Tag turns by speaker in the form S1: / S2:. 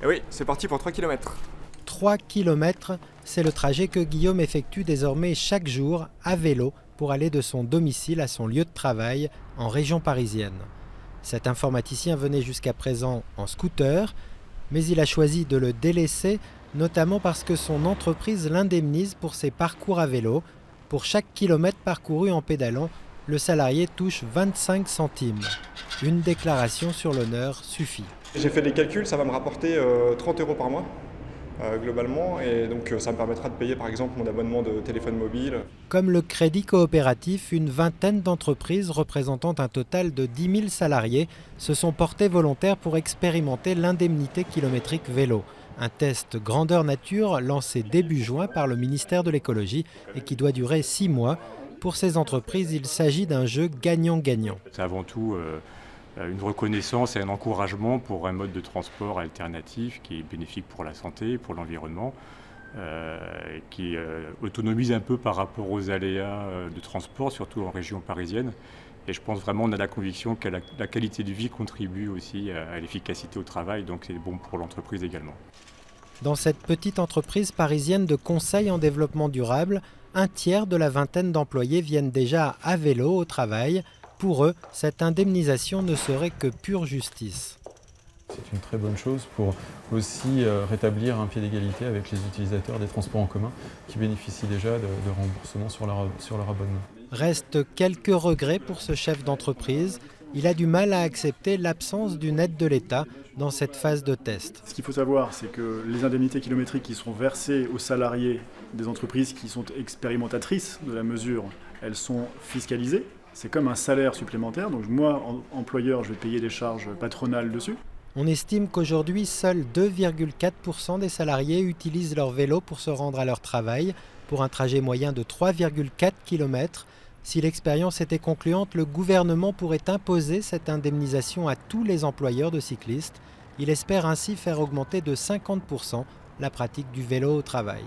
S1: Et oui, c'est parti pour 3 km.
S2: 3 km, c'est le trajet que Guillaume effectue désormais chaque jour à vélo pour aller de son domicile à son lieu de travail en région parisienne. Cet informaticien venait jusqu'à présent en scooter, mais il a choisi de le délaisser, notamment parce que son entreprise l'indemnise pour ses parcours à vélo. Pour chaque kilomètre parcouru en pédalant, le salarié touche 25 centimes. Une déclaration sur l'honneur suffit.
S1: J'ai fait des calculs, ça va me rapporter 30 € par mois, globalement, et donc ça me permettra de payer par exemple mon abonnement de téléphone mobile.
S2: Comme le Crédit Coopératif, une vingtaine d'entreprises représentant un total de 10 000 salariés se sont portées volontaires pour expérimenter l'indemnité kilométrique vélo. Un test grandeur nature lancé début juin par le ministère de l'écologie et qui doit durer 6 mois. Pour ces entreprises, il s'agit d'un jeu gagnant-gagnant.
S3: C'est avant tout une reconnaissance et un encouragement pour un mode de transport alternatif qui est bénéfique pour la santé, pour l'environnement, qui autonomise un peu par rapport aux aléas de transport, surtout en région parisienne. Et je pense vraiment, on a la conviction que la qualité de vie contribue aussi à l'efficacité au travail, donc c'est bon pour l'entreprise également.
S2: Dans cette petite entreprise parisienne de conseil en développement durable, un tiers de la vingtaine d'employés viennent déjà à vélo au travail. Pour eux, cette indemnisation ne serait que pure justice.
S4: C'est une très bonne chose pour aussi rétablir un pied d'égalité avec les utilisateurs des transports en commun qui bénéficient déjà de remboursements sur leur abonnement.
S2: Restent quelques regrets pour ce chef d'entreprise. Il a du mal à accepter l'absence d'une aide de l'État dans cette phase de test.
S5: Ce qu'il faut savoir, c'est que les indemnités kilométriques qui seront versées aux salariés des entreprises qui sont expérimentatrices de la mesure, elles sont fiscalisées. C'est comme un salaire supplémentaire, donc moi, employeur, je vais payer des charges patronales dessus.
S2: On estime qu'aujourd'hui, seuls 2,4% des salariés utilisent leur vélo pour se rendre à leur travail, pour un trajet moyen de 3,4 km. Si l'expérience était concluante, le gouvernement pourrait imposer cette indemnisation à tous les employeurs de cyclistes. Il espère ainsi faire augmenter de 50% la pratique du vélo au travail.